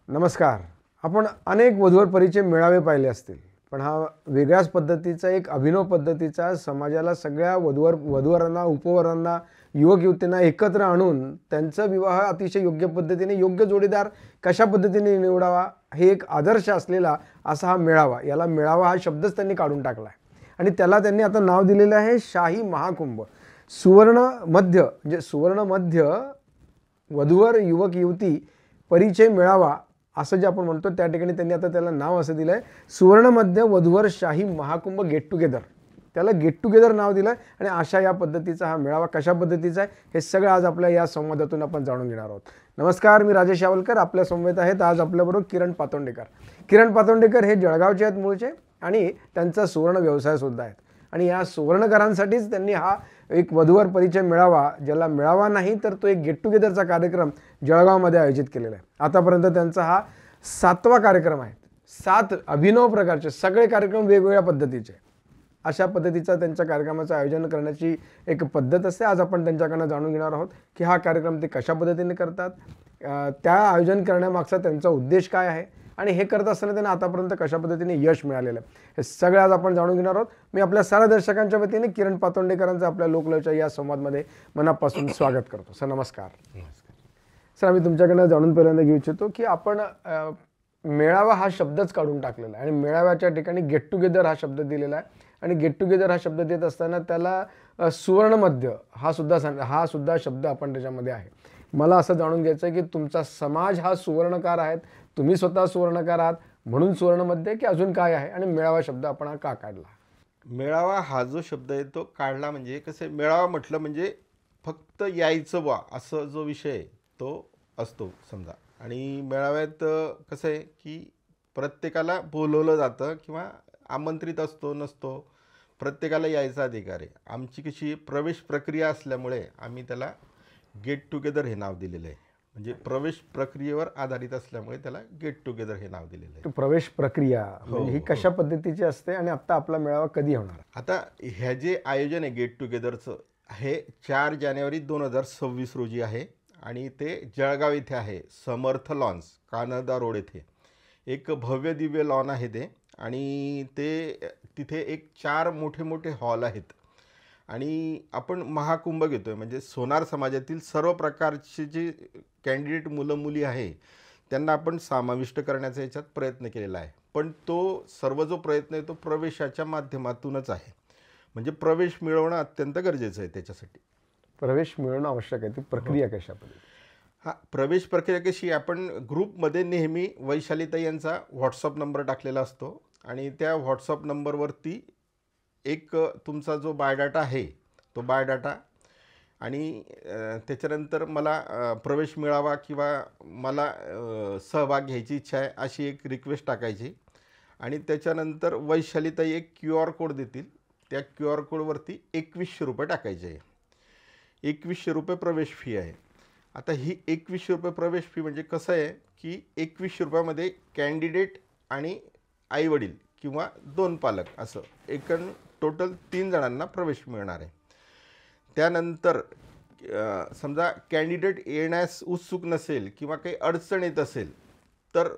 नमस्कार. आपण अनेक वधूवर परिचय मेळावे पाहिले असतील, पण हा वेगळ्याच पद्धतीचा एक अभिनव पद्धतीचा समाजाला सगळ्या वधूवरांना, उपवरांना, युवक-युवतींना एकत्र आणून त्यांचा विवाह अतिशय योग्य पद्धतीने, योग्य जोडीदार कशा पद्धतीने निवडावा हे एक आदर्श असलेला असा हा मेळावा. याला मेळावा हा शब्दच त्यांनी काढून टाकला आहे आणि त्याला त्यांनी आता नाव दिलेलं आहे शाही महाकुंभ. सुवर्ण मध्य वधूवर युवक-युवती परिचय मेळावा असं जे आपण म्हणतो त्या ठिकाणी त्यांनी आता त्याला नाव असं दिलं आहे सुवर्ण मध्य वधूवर शाही महाकुंभ गेट टुगेदर. त्याला गेट टुगेदर नाव दिलं आहे आणि अशा या पद्धतीचा हा मेळावा कशा पद्धतीचा आहे हे सगळं आज आपल्या या संवादातून आपण जाणून घेणार आहोत. नमस्कार, मी राजेश यावलकर. आपल्या समवेत आहेत आज आपल्याबरोबर किरण पातोंडेकर. किरण पातोंडेकर हे जळगावचे आहेत मूळचे आणि त्यांचा सुवर्ण व्यवसायसुद्धा आहेत आणि या सुवर्णकरांसाठीच त्यांनी हा एक वधूवर परिचय मेळावा, ज्याला मेळावा नाही तर तो एक गेट टुगेदरचा कार्यक्रम जळगावमध्ये आयोजित केलेला आहे. आतापर्यंत त्यांचा हा 7वा कार्यक्रम आहे. 7 अभिनव प्रकारचे सगळे कार्यक्रम वेगवेगळ्या पद्धतीचे, अशा पद्धतीचा त्यांच्या कार्यक्रमाचं आयोजन करण्याची एक पद्धत असते. आज आपण त्यांच्याकडनं जाणून घेणार आहोत की हा कार्यक्रम ते कशा पद्धतीने करतात, त्या आयोजन करण्यामागचा त्यांचा उद्देश काय आहे आणि हे करत असताना त्यांना आतापर्यंत कशा पद्धतीने यश मिळालेलं आहे हे सगळं आज आपण जाणून घेणार आहोत. मी आपल्या साऱ्या दर्शकांच्या वतीने किरण पातोंडेकरांचं आपल्या लोकलयच्या या संवादमध्ये मनापासून स्वागत करतो. सर नमस्कार. सर, आम्ही तुमच्याकडनं जाणून पहिल्यांदा घेऊ इच्छितो की आपण मेळावा हा शब्दच काढून टाकलेला आहे आणि मेळाव्याच्या ठिकाणी गेट टुगेदर हा शब्द दिलेला आहे आणि गेट टुगेदर हा शब्द देत असताना त्याला सुवर्ण मध्य हा सुद्धा शब्द आपण त्याच्यामध्ये आहे. मला असं जाणून घ्यायचं आहे की तुमचा समाज हा सुवर्णकार आहेत, तुम्ही स्वतः सुवर्णकार आहात म्हणून सुवर्णमध्ये की अजून काय आहे आणि मेळावा शब्द आपण हा का काढला? मेळावा हा जो शब्द आहे तो काढला म्हणजे कसं, मेळावा म्हटलं म्हणजे फक्त यायचं बा असं जो विषय तो असतो समजा. आणि मेळाव्यात कसं आहे की प्रत्येकाला बोलवलं जातं किंवा आमंत्रित असतो नसतो, प्रत्येकाला यायचा अधिकार आहे. आमची कशी प्रवेश प्रक्रिया असल्यामुळे आम्ही त्याला गेट टुगेदर हे नाव दिलेलं आहे. म्हणजे प्रवेश प्रक्रियेवर आधारित असल्यामुळे त्याला गेट टुगेदर हे नाव दिलेलं आहे. प्रवेश प्रक्रिया म्हणजे ही कशा पद्धतीची असते आणि आता आपला मेळावा कधी होणार? आता ह्या जे आयोजन आहे गेट टुगेदरचं हे 4 जानेवारी 2026 रोजी आहे आणि ते जळगाव इथे आहे. समर्थ लॉन्स, कानडा रोड येथे एक भव्य दिव्य लॉन आहे ते आणि ते तिथे एक 4 मोठे मोठे हॉल आहेत आणि आपण महाकुंभ घेतो आहे. म्हणजे सोनार समाजातील सर्व प्रकारचे जे कॅन्डिडेट मुलं मुली आहे त्यांना आपण समाविष्ट करण्याचा याच्यात प्रयत्न केलेला आहे. पण तो सर्व जो प्रयत्न आहे तो प्रवेशाच्या माध्यमातूनच आहे. म्हणजे प्रवेश मिळवणं अत्यंत गरजेचं आहे. त्याच्यासाठी प्रवेश मिळवणं आवश्यक आहे. ती प्रक्रिया कशा पद्धती? प्रवेश प्रक्रिया कशी, आपण ग्रुपमध्ये नेहमी वैशालीताई यांचा व्हॉट्सअप नंबर टाकलेला असतो आणि त्या व्हॉट्सअप नंबरवरती एक तुमचा जो बायोडाटा आहे तो बायोडाटा आणि त्याच्यानंतर मला प्रवेश मिळावा किंवा मला सहभाग घ्यायची इच्छा आहे अशी एक रिक्वेस्ट टाकायची आणि त्याच्यानंतर वैशालीताई एक QR कोड देतील. त्या QR कोडवरती 2100 रुपये टाकायचे आहे. 2100 रुपये प्रवेश फी आहे. आता ही 2100 रुपये प्रवेश फी म्हणजे कसं आहे की 2100 रुपयामध्ये कॅन्डिडेट आणि आईवडील किंवा 2 पालक असं एकूण टोटल 3 जणांना प्रवेश मिळणार आहे. त्यानंतर समजा कॅन्डिडेट येण्यास उत्सुक नसेल किंवा काही अडचण येत असेल तर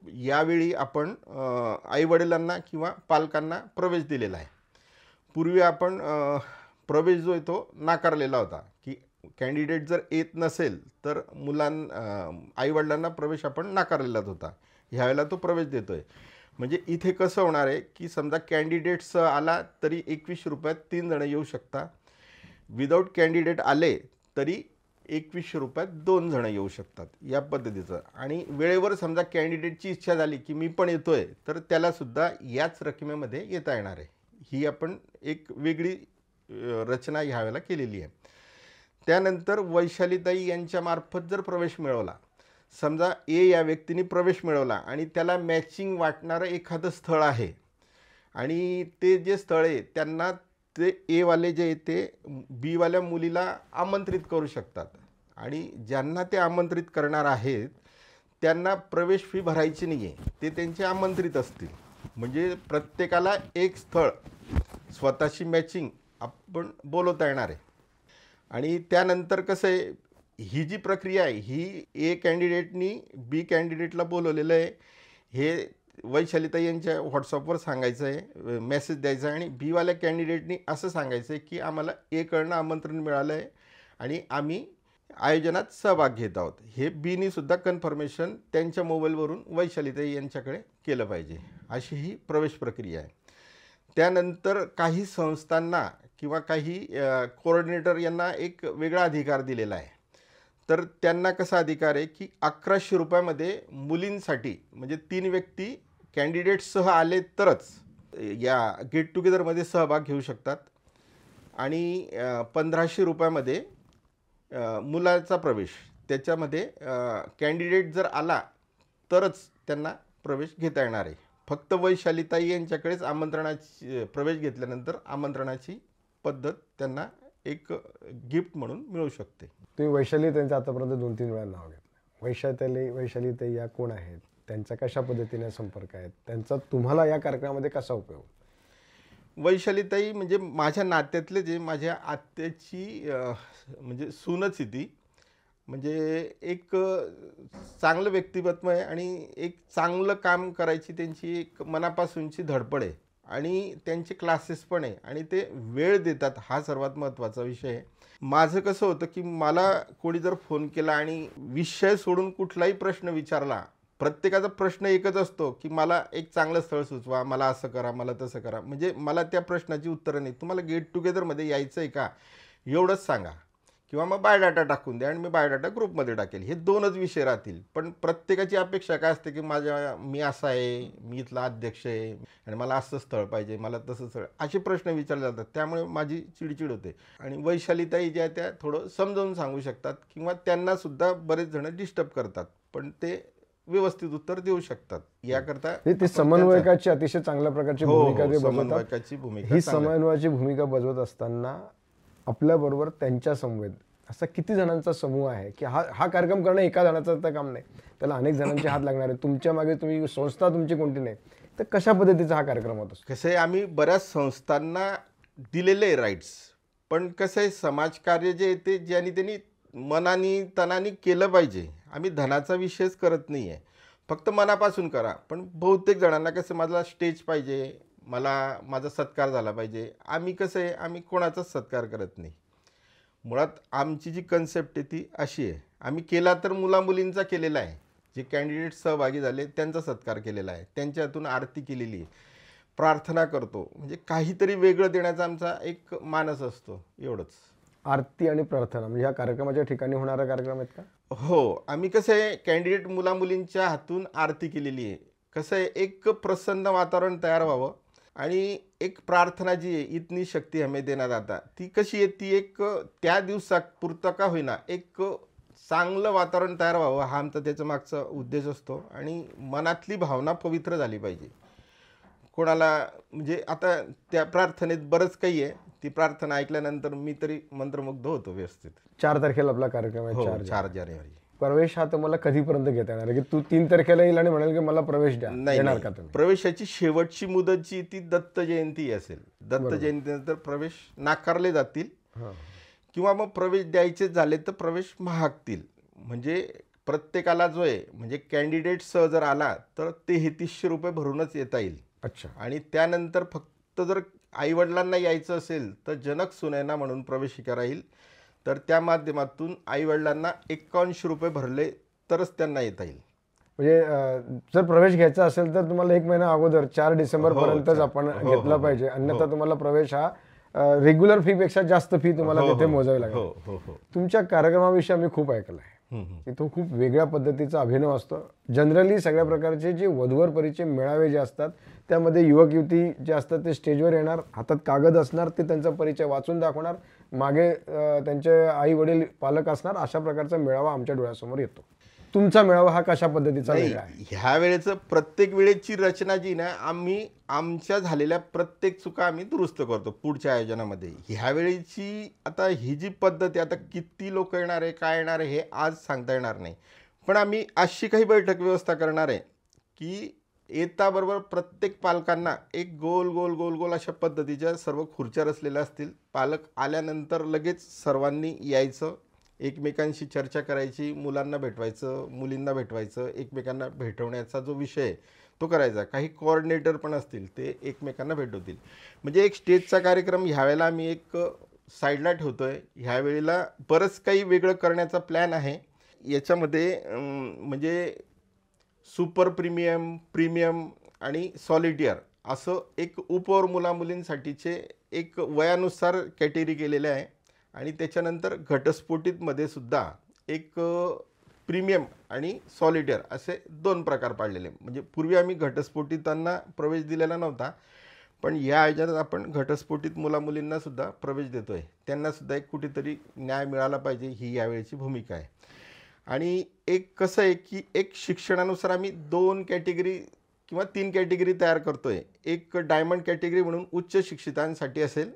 यावेळी आपण आईवडिलांना किंवा पालकांना प्रवेश दिलेला आहे. पूर्वी आपण प्रवेश जो आहे तो नाकारलेला होता की कॅन्डिडेट जर येत नसेल तर आईवडिलांना प्रवेश आपण नाकारलेलाच होता. ह्यावेळेला तो प्रवेश देतो आहे. म्हणजे इथे कसं होणार आहे की समजा कॅन्डिडेट्स आला तरी 2100 रुपयात 3 जणं येऊ शकता. विदाऊट कॅन्डिडेट आले तरी 2100 रुपयात 2 जणं येऊ शकतात या पद्धतीचं. आणि वेळेवर समजा कॅन्डिडेटची इच्छा झाली की मी पण येतो आहे तर त्यालासुद्धा याच रकमेमध्ये येता येणार आहे. ही आपण एक वेगळी रचना ह्यावेळेला केलेली आहे. त्यानंतर वैशालीताई यांच्यामार्फत जर प्रवेश मिळवला, समजा या व्यक्तीने प्रवेश मिळवला आणि त्याला मॅचिंग वाटणारं एखादं स्थळ आहे आणि ते जे स्थळ आहे त्यांना ते वाले जे आहे ते बीवाल्या मुलीला आमंत्रित करू शकतात आणि ज्यांना ते आमंत्रित करणार आहेत त्यांना प्रवेश फी भरायची नाही आहे, ते त्यांचे आमंत्रित असतील. म्हणजे प्रत्येकाला एक स्थळ स्वतःची मॅचिंग आपण बोलवता येणार आहे. आणि त्यानंतर कसं आहे ही जी प्रक्रिया आहे ही ए कॅन्डिडेटनी बी कॅन्डिडेटला बोलवलेलं आहे, हे वैशालीताई यांच्या व्हॉट्सअपवर सांगायचं आहे, मेसेज द्यायचा आहे, आणि बीवाल्या कॅन्डिडेटनी असं सांगायचं आहे की आम्हाला एकडनं आमंत्रण मिळालं आहे आणि आम्ही आयोजनात सहभाग घेत आहोत. हे बीनी सुद्धा कन्फर्मेशन त्यांच्या मोबाईलवरून वैशालीताई यांच्याकडे केलं पाहिजे. अशी ही प्रवेश प्रक्रिया आहे. त्यानंतर काही संस्थांना किंवा काही कोऑर्डिनेटर यांना एक वेगळा अधिकार दिलेला आहे. तर त्यांना कसा अधिकार आहे की 1100 रुपयामध्ये मुलींसाठी, म्हणजे 3 व्यक्ती कॅन्डिडेटसह आले तरच या गेट टुगेदरमध्ये सहभाग घेऊ शकतात, आणि 1500 रुपयामध्ये मुलाचा प्रवेश, त्याच्यामध्ये कॅन्डिडेट जर आला तरच त्यांना प्रवेश घेता येणार आहे. फक्त वैशालीताई यांच्याकडेच आमंत्रणाची प्रवेश घेतल्यानंतर आमंत्रणाची पद्धत त्यांना एक गिफ्ट म्हणून मिळू शकते. तुम्ही वैशाली त्यांचं आतापर्यंत 2-3 वेळा नाव घेतलं. वैशालीताई या कोण आहेत, त्यांचा कशा पद्धतीने संपर्क आहेत, त्यांचा तुम्हाला या कार्यक्रमामध्ये कसा उपयोग? वैशालीताई म्हणजे माझ्या नात्यातले, जे माझ्या आत्याची म्हणजे सूनच आहे ती. म्हणजे एक चांगलं व्यक्तिमत्व आहे आणि एक चांगलं काम करायची त्यांची एक मनापासूनची धडपड आहे, आणि त्यांचे क्लासेस पण आहे, आणि ते वेळ देतात, हा सर्वात महत्त्वाचा विषय आहे. माझं कसं होतं की मला कोणी जर फोन केला आणि विषय सोडून कुठलाही प्रश्न विचारला, प्रत्येकाचा प्रश्न एकच असतो की मला एक चांगलं स्थळ सुचवा, मला असं करा, मला तसं करा. म्हणजे मला त्या प्रश्नाची उत्तरं नाही. तुम्हाला गेट टुगेदरमध्ये यायचं आहे का, एवढंच सांगा, किंवा मग बायोडाटा टाकून द्या आणि मी बायोडाटा ग्रुपमध्ये टाकेल. हे 2च विषय राहतील. पण प्रत्येकाची अपेक्षा काय असते की मी असा आहे, मी इथला अध्यक्ष आहे आणि मला असं स्थळ पाहिजे, मला तसं स्थळ, असे प्रश्न विचारले जातात. त्यामुळे माझी चिडचिड होते. आणि वैशालीताई ज्या त्या थोडं समजावून सांगू शकतात, किंवा त्यांनासुद्धा बरेच जण डिस्टर्ब करतात, पण ते व्यवस्थित उत्तर देऊ शकतात. याकरता ते समन्वयकाची अतिशय चांगल्या प्रकारची भूमिका ते बजावतात. समन्वयकाची भूमिका ही समन्वयाची भूमिका बजावत असताना आपल्याबरोबर त्यांच्या समवेत असा किती जणांचा समूह आहे की हा कार्यक्रम करणं एका जणाचं तर काम नाही, त्याला अनेक जणांचे हात लागणार आहे. तुमच्या मागे तुम्ही संस्था तुमची कोणती नाही, तर कशा पद्धतीचा हा कार्यक्रम होत असतो? कसं आहे, आम्ही बऱ्याच संस्थांना दिलेले आहे राईट्स, पण कसं आहे, समाजकार्य जे येते ज्यांनी त्यांनी मनानी तनानी केलं पाहिजे. आम्ही धनाचा विषयच करत नाही आहे, फक्त मनापासून करा. पण बहुतेक जणांना कसं माझा स्टेज पाहिजे, माझा सत्कार झाला पाहिजे. आम्ही कसं आहे, आम्ही कोणाचाच सत्कार करत नाही. मुळात आमची जी कन्सेप्ट आहे ती अशी आहे, आम्ही केला तर मुलामुलींचा केलेला आहे. जे कॅन्डिडेट सहभागी झाले त्यांचा सत्कार केलेला आहे, त्यांच्या हातून आरती केलेली आहे, प्रार्थना करतो. म्हणजे काहीतरी वेगळं देण्याचा आमचा एक मानस असतो, एवढंच. आरती आणि प्रार्थना म्हणजे ह्या कार्यक्रमाच्या ठिकाणी होणारा कार्यक्रम आहेत का? हो, आम्ही कसं आहे, कॅन्डिडेट मुलामुलींच्या हातून आरती केलेली आहे. कसं आहे, एक प्रसन्न वातावरण तयार व्हावं, आणि एक प्रार्थना जी आहे, इतनी शक्ती हमें देना दाता, ती कशी आहे, ती एक त्या दिवसापुरता का होईना एक चांगलं वातावरण तयार व्हावं, हा आमचा त्याच्या मागचा उद्देश असतो. आणि मनातली भावना पवित्र झाली पाहिजे. कोणाला म्हणजे आता त्या प्रार्थनेत बरंच काही आहे, ती प्रार्थना ऐकल्यानंतर मी तरी मंत्रमुग्ध होतो व्यवस्थित. 4 तारखेला आपला कार्यक्रम आहे. 4 जानेवारी. प्रवेश हा तुम्हाला कधीपर्यंत घेता येणार की तू 3 तारखेला येईल आणि म्हणाल की मला प्रवेश द्या, येणार का तुम्ही? प्रवेशाची शेवटची मुदत जी ती दत्त जयंती असेल. दत्त जयंतीनंतर प्रवेश नाकारले जातील, किंवा मग प्रवेश द्यायचे झाले तर प्रवेश महागतील. म्हणजे प्रत्येकाला जो आहे, म्हणजे कॅन्डिडेट सह जर आला तर 3300 रुपये भरूनच येता येईल. अच्छा. आणि त्यानंतर फक्त जर आईवडिलांना यायचं असेल तर जनक सुनैना म्हणून प्रवेशिका राहील, तर त्या माध्यमातून आईवडिलांना 5100 रुपये भरले तरच त्यांना येता येईल. म्हणजे जर प्रवेश घ्यायचा असेल तर तुम्हाला 1 महिना अगोदर 4 डिसेंबरपर्यंतच आपण घेतला पाहिजे, अन्यथा तुम्हाला प्रवेश हा रेग्युलर फी पेक्षा जास्त फी तुम्हाला तिथे मोजावी लागेल. तुमच्या कार्यक्रमाविषयी आम्ही खूप ऐकलं आहे की तो खूप वेगळ्या पद्धतीचा अभिनव असतो. जनरली सगळ्या प्रकारचे जे वधूवर परिचय मेळावे जे असतात त्यामध्ये युवक युवती जे असतात ते स्टेजवर येणार, हातात कागद असणार, ते त्यांचा परिचय वाचून दाखवणार, मागे त्यांचे आई वडील पालक असणार. अशा प्रकारचा मेळावा आमच्या डोळ्यासमोर येतो. तुमचा मेळावा हा कशा पद्धतीचा वेगळा आहे? ह्या वेळेचं प्रत्येक वेळेची रचना जी ना, आम्ही आमच्या झालेल्या प्रत्येक चुका आम्ही दुरुस्त करतो पुढच्या आयोजनामध्ये. ह्या वेळेची आता ही जी पद्धत आहे, आता किती लोक येणार आहे, काय येणार आहे हे आज सांगता येणार नाही. पण आम्ही अशी काही बैठक व्यवस्था करणार आहे की येताबरोबर प्रत्येक पालकांना एक गोल गोल गोल गोल अशा पद्धतीच्या सर्व खुर्च्या रचलेल्या असतील. पालक आल्यानंतर लगेच सर्वांनी यायचं, एकमेकांशी चर्चा करायची, मुलांना भेटवायचं, मुलींना भेटवायचं, एकमेकांना भेटवण्याचा जो विषय आहे तो करायचा. काही कोऑर्डिनेटर पण असतील, ते एकमेकांना भेटवतील. म्हणजे एक स्टेजचा कार्यक्रम ह्यावेळेला आम्ही एक साईडला ठेवतोय. ह्यावेळेला बरंच काही वेगळं करण्याचा प्लॅन आहे. याच्यामध्ये म्हणजे सुपर प्रीमियम, प्रीमियम आणि सॉलिटियर असं एक उपवर मुलामुलींसाठीचे एक वयानुसार कॅटेगरी केलेले आहे. आणि त्याच्यानंतर घटस्फोटितमध्ये सुद्धा एक प्रीमियम आणि सॉलिटियर असे 2 प्रकार पाडलेले. म्हणजे पूर्वी आम्ही घटस्फोटितांना प्रवेश दिलेला नव्हता, पण या आयोजनात आपण घटस्फोटित मुलामुलींना सुद्धा प्रवेश देतोय. त्यांना सुद्धा एक कुठेतरी न्याय मिळाला पाहिजे, ही यावेळची भूमिका आहे. आणि एक कसं आहे की एक शिक्षणानुसार आम्ही 2 कॅटेगरी किंवा 3 कॅटेगरी तयार करतोय. एक डायमंड कॅटेगरी म्हणून उच्च शिक्षितांसाठी असेल,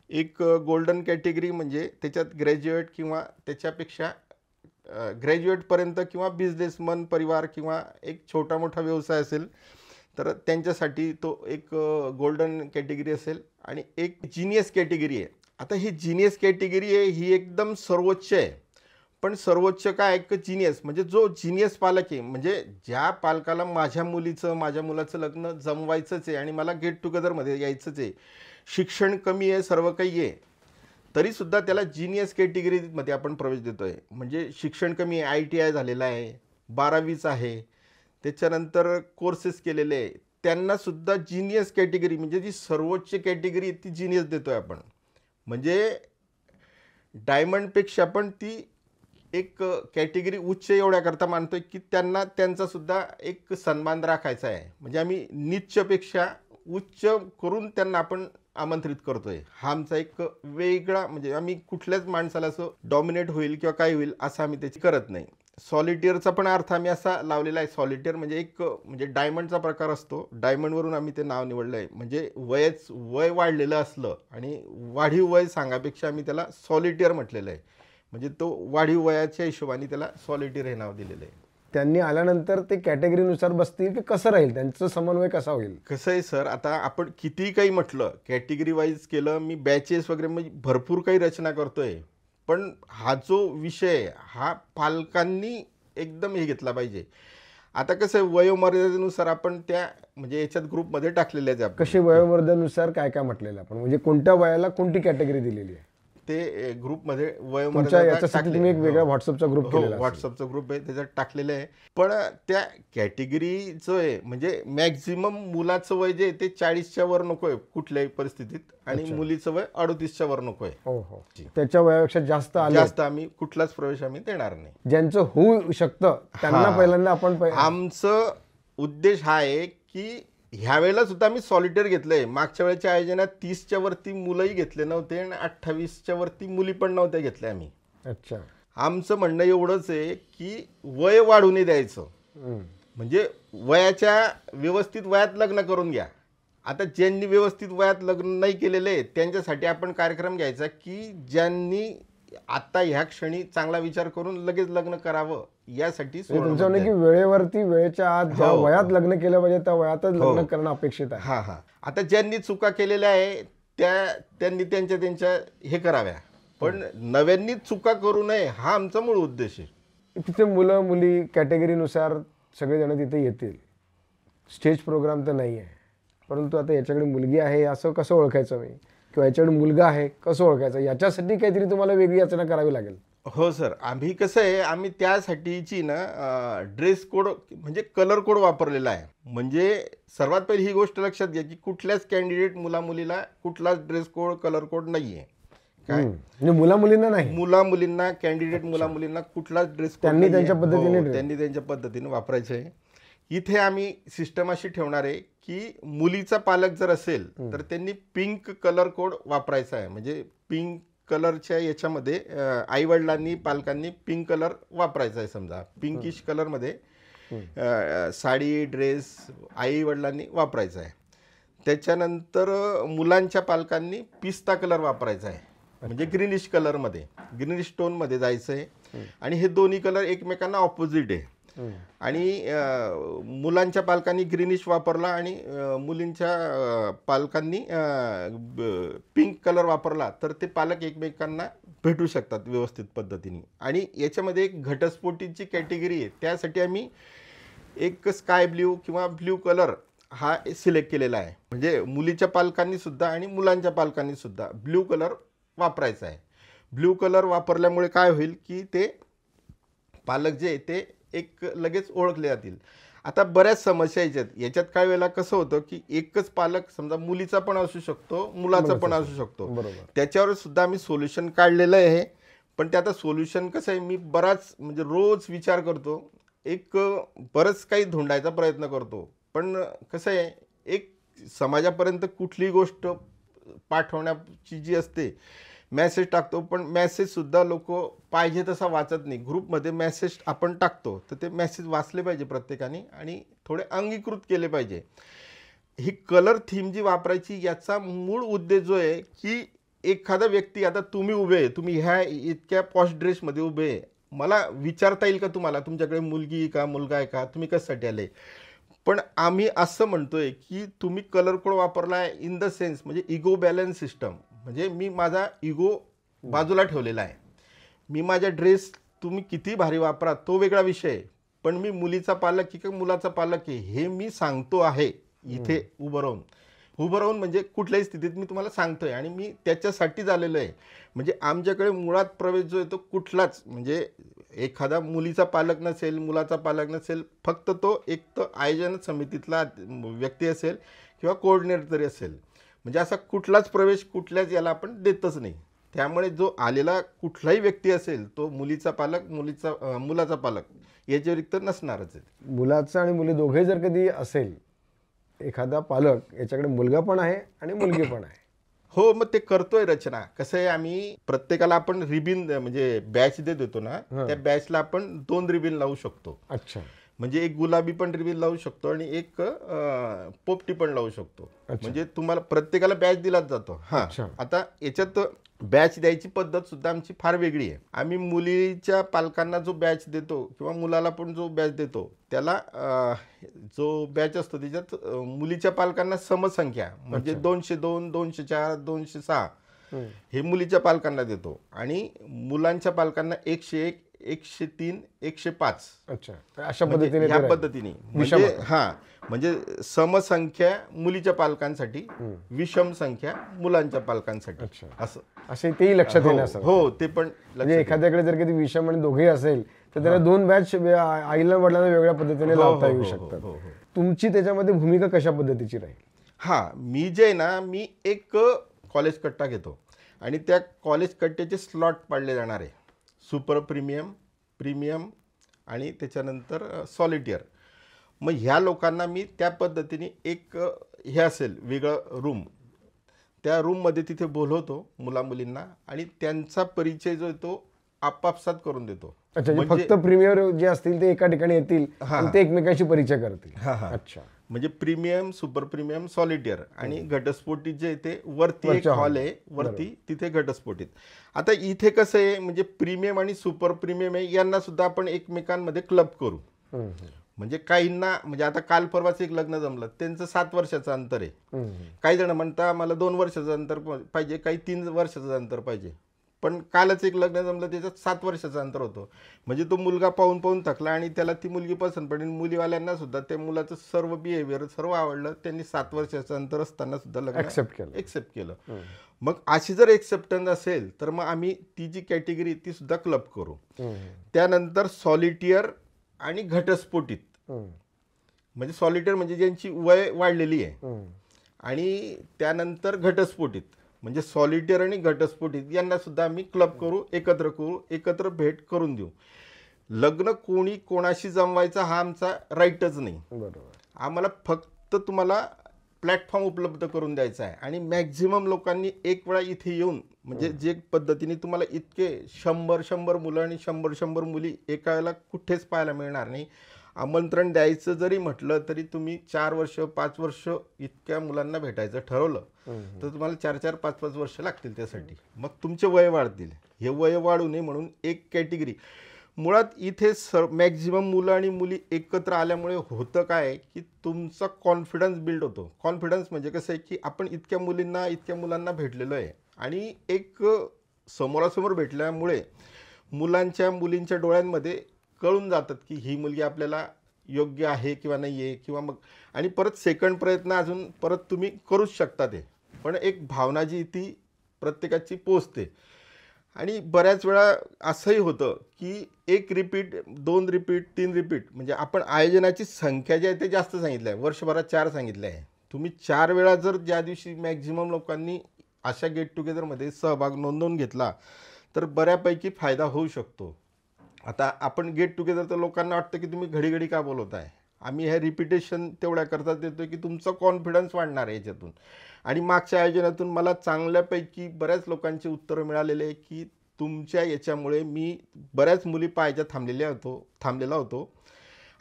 एक गोल्डन कॅटेगरी म्हणजे त्याच्यात ग्रॅज्युएट किंवा त्याच्यापेक्षा ग्रॅज्युएटपर्यंत किंवा बिझनेसमन परिवार किंवा एक छोटा मोठा व्यवसाय असेल तर त्यांच्यासाठी तो एक गोल्डन कॅटेगरी असेल. आणि एक जिनियस कॅटेगरी आहे. आता ही जिनियस कॅटेगरी आहे ही एकदम सर्वोच्च आहे. पण सर्वोच्च काय एक जिनियस म्हणजे जो जिनियस पालक आहे, म्हणजे ज्या पालकाला माझ्या मुलीचं माझ्या मुलाचं लग्न जमवायचंच आहे आणि मला गेट टुगेदरमध्ये यायचंच आहे, शिक्षण कमी आहे, सर्व काही आहे, तरीसुद्धा त्याला जिनियस कॅटेगरीमध्ये आपण प्रवेश देतोय. म्हणजे शिक्षण कमी आहे, ITI झालेला आहे, 12वीच आहे, त्याच्यानंतर कोर्सेस केलेले आहे, त्यांनासुद्धा जिनियस कॅटेगरी म्हणजे जी सर्वोच्च कॅटेगरी ती जिनियस देतोय आपण. म्हणजे डायमंडपेक्षा पण ती एक कॅटेगरी उच्च एवढ्याकरता मानतोय की त्यांना त्यांचासुद्धा एक सन्मान राखायचा आहे. म्हणजे आम्ही निच्चपेक्षा उच्च करून त्यांना आपण आमंत्रित करतोय. हा आमचा एक वेगळा म्हणजे आम्ही कुठल्याच माणसाला असं डॉमिनेट होईल किंवा काय होईल असं आम्ही त्याची करत नाही. सॉलिटियरचा पण अर्थ आम्ही असा लावलेला आहे. सॉलिटियर म्हणजे एक म्हणजे डायमंडचा प्रकार असतो. डायमंडवरून आम्ही ते नाव निवडलं आहे. म्हणजे वय वाढलेलं असलं आणि वाढीव वय सांगापेक्षा आम्ही त्याला सॉलिटियर म्हटलेलं आहे. म्हणजे तो वाढीव वयाच्या हिशोबाने त्याला सॉलिटियर हे नाव दिलेलं आहे. त्यांनी आल्यानंतर ते कॅटेगरीनुसार बसतील की कसं राहील, त्यांचं समन्वय कसा होईल? कसं आहे सर, आता आपण कितीही काही म्हटलं कॅटेगरी वाईज केलं, मी बॅचेस वगैरे म्हणजे भरपूर काही रचना करतोय, पण हा जो विषय हा पालकांनी एकदम हे घेतला पाहिजे. आता कसं आहे वयोमर्यादेनुसार आपण त्या म्हणजे याच्यात ग्रुपमध्ये टाकलेल्या आहेत आपण. कशी वयोमर्यादेनुसार काय काय म्हटलेलं आपण, म्हणजे कोणत्या वयाला कोणती कॅटेगरी दिलेली आहे? ते ग्रुपमध्ये तुमच्या वयोमर्यादा याच्यासाठी तुम्ही एक वेगळा व्हॉट्सअपचा ग्रुप केलेला असेल. व्हॉट्सअपचा ग्रुप आहे त्याच्यात टाकलेलं आहे. पण त्या कॅटेगरी जो आहे म्हणजे मॅक्झिमम मुलाचं वय जे आहे ते 40च्या वर नको आहे कुठल्याही परिस्थितीत आणि मुलीचं वय 38च्या वर नको आहे. हो हो, त्याच्या वयापेक्षा जास्त आले जास्त आम्ही कुठलाच प्रवेश आम्ही देणार नाही. ज्यांचं होऊ शकतं त्यांना पहिल्यांदा आपण आमचं उद्देश हा आहे की ह्या वेळेला सुद्धा आम्ही सॉलिटियर घेतलंय. मागच्या वेळेच्या आयोजनात 30च्या वरती मुलंही घेतले नव्हते आणि 28च्या वरती मुली पण नव्हत्या घेतल्या आम्ही. अच्छा, आमचं म्हणणं एवढंच आहे की वय वाढू नये द्यायचं. म्हणजे वयाच्या व्यवस्थित वयात लग्न करून घ्या. आता ज्यांनी व्यवस्थित वयात लग्न नाही केलेले आहे त्यांच्यासाठी आपण कार्यक्रम घ्यायचा की ज्यांनी आता ह्या क्षणी चांगला विचार करून लगेच लग्न करावं यासाठी. तुमचं म्हणणं की वेळेवरती वेळेच्या आत ज्या वयात लग्न केलं पाहिजे त्या वयातच लग्न करणं अपेक्षित आहे. हा. आता ज्यांनी चुका केलेल्या आहे त्यांनी त्यांच्या हे कराव्या, पण नव्यांनी चुका करू नये हा आमचा मूळ उद्देश आहे. तिथे मुलं मुली कॅटेगरीनुसार सगळेजण तिथे येतील. स्टेज प्रोग्राम तर नाही आहे, परंतु आता याच्याकडे मुलगी आहे असं कसं ओळखायचं मी, किंवा याच्याकडे मुलगा आहे कसं ओळखायचं, याच्यासाठी काहीतरी तुम्हाला वेगळी रचना करावी लागेल. हो सर, आम्ही कसं आहे आम्ही त्यासाठीची ना ड्रेस कोड म्हणजे कलर कोड वापरलेला आहे. म्हणजे सर्वात पहिली ही गोष्ट लक्षात घ्या की कुठल्याच कॅन्डिडेट मुलीला कुठलाच ड्रेस कोड कलर कोड नाही आहे. काय म्हणजे मुलींना नाही, मुलींना कॅन्डिडेट मुलींना कुठलाच ड्रेस कोड त्यांनी त्यांच्या पद्धतीने वापरायचं आहे. इथे आम्ही सिस्टम अशी ठेवणार आहे की मुलीचा पालक जर असेल तर त्यांनी पिंक कलर कोड वापरायचा आहे. म्हणजे पिंक कलरच्या याच्यामध्ये आईवडिलांनी पालकांनी पिंक कलर वापरायचा आहे. समजा पिंकिश कलरमध्ये साडी ड्रेस आईवडिलांनी वापरायचा आहे. त्याच्यानंतर मुलांच्या पालकांनी पिस्ता कलर वापरायचा आहे. म्हणजे ग्रीनिश कलरमध्ये ग्रीनिश टोनमध्ये जायचं आहे. आणि हे दोन्ही कलर एकमेकांना ऑपोजिट आहे. आणि मुलांच्या पालकांनी ग्रीनिश वापरला आणि मुलींच्या पालकांनी पिंक कलर वापरला तर ते पालक एकमेकांना भेटू शकतात व्यवस्थित पद्धतीने. आणि याच्यामध्ये एक घटस्फोटीची कॅटेगरी आहे, त्यासाठी आम्ही एक स्काय ब्ल्यू किंवा ब्ल्यू कलर हा सिलेक्ट केलेला आहे. म्हणजे मुलीच्या पालकांनी सुद्धा आणि मुलांच्या पालकांनी सुद्धा ब्ल्यू कलर वापरायचा आहे. ब्ल्यू कलर वापरल्यामुळे काय होईल की ते पालक जे आहे ते एक लगेच ओळखले जातील. आता बऱ्याच समस्या याच्यात काय वेळेला कसं होतं की एकच पालक समजा मुलीचा पण असू शकतो, मुलाचा पण असू शकतो. बरोबर. त्याच्यावर सुद्धा आम्ही सोल्युशन काढलेलं आहे. पण ते आता सोल्युशन कसं आहे, मी बराच म्हणजे रोज विचार करतो, एक बरंच काही धुंडायचा प्रयत्न करतो. पण कसं आहे, एक समाजापर्यंत कुठली गोष्ट पाठवण्याची जी असते, मेसेज टाकतो, पण मेसेजसुद्धा लोक पाहिजे तसा वाचत नाही. ग्रुपमध्ये मेसेज आपण टाकतो तर ते मेसेज वाचले पाहिजे प्रत्येकाने आणि थोडे अंगीकृत केले पाहिजे. ही कलर थीम जी वापरायची याचा मूळ उद्देश जो आहे की एखादा व्यक्ती, आता तुम्ही उभे आहे, तुम्ही ह्या इतक्या पॉश ड्रेसमध्ये उभे आहे, मला विचारता येईल का तुम्हाला तुमच्याकडे मुलगी आहे का मुलगा आहे का, तुम्ही कशासाठी आले. पण आम्ही असं म्हणतोय की तुम्ही कलर कोड वापरला आहे इन द सेन्स म्हणजे इगो बॅलन्स सिस्टम. म्हणजे मी माझा इगो बाजूला ठेवलेला आहे. मी माझा ड्रेस तुम्ही किती भारी वापरा तो वेगळा विषय आहे, पण मी मुलीचा पालक की मुलाचा पालक आहे हे मी सांगतो आहे इथे उभं राहून म्हणजे कुठल्याही स्थितीत मी तुम्हाला सांगतोय आणि मी त्याच्यासाठीच आलेलो आहे. म्हणजे आमच्याकडे मुळात प्रवेश जो आहे तो कुठलाच म्हणजे एखादा मुलीचा पालक नसेल, मुलाचा पालक नसेल, फक्त तो एक तर आयोजन समितीतला व्यक्ती असेल किंवा कोऑर्डिनेटर तरी असेल. म्हणजे असा कुठलाच प्रवेश कुठल्याच याला आपण देतच नाही. त्यामुळे जो आलेला कुठलाही व्यक्ती असेल तो मुलीचा पालक, मुलाचा पालक याच्या व्यतिरिक्त नसणारच आहे. मुलाचा आणि मुली दोघे जर कधी असेल, एखादा पालक याच्याकडे मुलगा पण आहे आणि मुलगी पण आहे. हो, मग ते करतोय रचना. कसं आहे, आम्ही प्रत्येकाला आपण रिबिन म्हणजे बॅच देतो ना, त्या बॅचला आपण 2 रिबिन लावू शकतो. अच्छा. म्हणजे एक गुलाबी पण रिबिन लावू शकतो आणि एक पोपटी पण लावू शकतो. म्हणजे तुम्हाला प्रत्येकाला बॅच दिलाच जातो. हां, आता याच्यात बॅच द्यायची पद्धत सुद्धा आमची फार वेगळी आहे. आम्ही मुलीच्या पालकांना जो बॅच देतो किंवा मुलाला पण जो बॅच देतो त्याला जो बॅच असतो त्याच्यात मुलीच्या पालकांना समसंख्या म्हणजे 202, 204, 206 हे मुलीच्या पालकांना देतो आणि मुलांच्या पालकांना 101, 103, 105. अच्छा, अशा पद्धतीने ह्या पद्धतीने म्हणजे समसंख्या मुलीच्या पालकांसाठी, विषम संख्या मुलांच्या पालकांसाठी. असे तेही लक्षात येणार. हो, ते पण म्हणजे एखाद्याकडे जर कधी विषम आणि दोघे असेल तर त्याला 2 बॅच आईला वडिलांना वेगळ्या पद्धतीने लावता येऊ शकतात. तुमची त्याच्यामध्ये भूमिका कशा पद्धतीची राहील? मी जे आहे ना, मी एक कॉलेज कट्टा घेतो आणि त्या कॉलेज कट्ट्याचे स्लॉट पाडले जाणार आहे. सुपर प्रीमियम, प्रीमियम आणि त्याच्यानंतर सॉलिटियर. मग ह्या लोकांना मी त्या पद्धतीने एक हे असेल वेगळं रूम, त्या रूममध्ये तिथे बोलवतो मुलामुलींना आणि त्यांचा परिचय जो आहे तो आपापसात करून देतो. अच्छा, फक्त प्रीमियर जे असतील ते एका ठिकाणी येतील आणि ते एकमेकांशी परिचय करतील. अच्छा, म्हणजे प्रीमियम, सुपर प्रीमियम, सॉलिटियर आणि घटस्फोटीत जे ते वरती एक हॉल आहे, वरती तिथे घटस्फोटीत. आता इथे कसं आहे, म्हणजे प्रीमियम आणि सुपर प्रीमियम आहे यांना सुद्धा आपण एकमेकांमध्ये क्लब करू. म्हणजे काहींना म्हणजे आता काल परवाच एक लग्न जमलं, त्यांचं 7 वर्षाचं अंतर आहे. काही जण म्हणता मला 2 वर्षाचं अंतर पाहिजे, काही 3 वर्षाचं अंतर पाहिजे. पण कालच एक लग्न जमलं त्याच्यात 7 वर्षाचं अंतर होतं. म्हणजे तो मुलगा पाहून थकला आणि त्याला ती मुलगी पसंत पडली. मुलीवाल्यांना सुद्धा त्या मुलाचं सर्व बिहेवियर सर्व आवडलं. त्यांनी 7 वर्षाचं अंतर असताना सुद्धा लग्न एक्सेप्ट केलं. मग अशी जर एक्सेप्टन्स असेल तर मग आम्ही ती जी कॅटेगरी ती सुद्धा क्लब करू. त्यानंतर सॉलिटियर आणि घटस्फोटीत. म्हणजे सॉलिटियर म्हणजे ज्यांची वय वाढलेली आहे आणि त्यानंतर घटस्फोटीत म्हणजे सॉलिटियर आणि घटस्फोटीत यांना सुद्धा आम्ही क्लब करू, एकत्र भेट करून देऊ. लग्न कोणी कोणाशी जमवायचा हा आमचा राईटच नाही. आम्हाला फक्त तुम्हाला प्लॅटफॉर्म उपलब्ध करून द्यायचा आहे आणि मॅक्झिमम लोकांनी एक वेळा इथे येऊन म्हणजे जे पद्धतीने तुम्हाला इतके 100 मुलं आणि 100 मुली एका वेळेला कुठेच पाहायला मिळणार नाही. आमंत्रण द्यायचं जरी म्हटलं तरी तुम्ही 4 वर्ष 5 वर्ष इतक्या मुलांना भेटायचं ठरवलं तर तुम्हाला 4-4, 5-5 वर्ष लागतील त्यासाठी. मग तुमचे वय वाढतील. हे वय वाढू नये म्हणून एक कॅटेगरी. मुळात इथे मॅक्झिमम मुलं आणि मुली एकत्र आल्यामुळे होतं काय की तुमचा कॉन्फिडन्स बिल्ड होतो. कॉन्फिडन्स म्हणजे कसं आहे की आपण इतक्या मुलींना इतक्या मुलांना भेटलेलो आहे आणि एक समोरासमोर भेटल्यामुळे मुलांच्या मुलींच्या डोळ्यांमध्ये कळून जातात की ही मुलगी आपल्याला योग्य आहे किंवा नाही आहे, किंवा मग आणि परत सेकंड प्रयत्न अजून परत तुम्ही करूच शकता ते. पण एक भावना जी ती प्रत्येकाची पोचते. आणि बऱ्याच वेळा असंही होतं की 1 रिपीट, 2 रिपीट, 3 रिपीट, म्हणजे आपण आयोजनाची संख्या जी आहे ते जास्त सांगितलं आहे, वर्षभरात 4 सांगितलं आहे. तुम्ही 4 वेळा जर ज्या दिवशी मॅक्झिमम लोकांनी अशा गेट टुगेदरमध्ये सहभाग नोंदवून घेतला तर बऱ्यापैकी फायदा होऊ शकतो. आता आपण गेट टुगेदर तर लोकांना वाटतं की तुम्ही घडी घडी का बोलवत आहे. आम्ही ह्या रिपिटेशन तेवढ्या करतात देतो की तुमचा कॉन्फिडन्स वाढणार आहे याच्यातून. आणि मागच्या आयोजनातून मला चांगल्यापैकी बऱ्याच लोकांची उत्तरं मिळालेली आहे की तुमच्या याच्यामुळे मी बऱ्याच मुली पाहायच्या थांबलेला होतो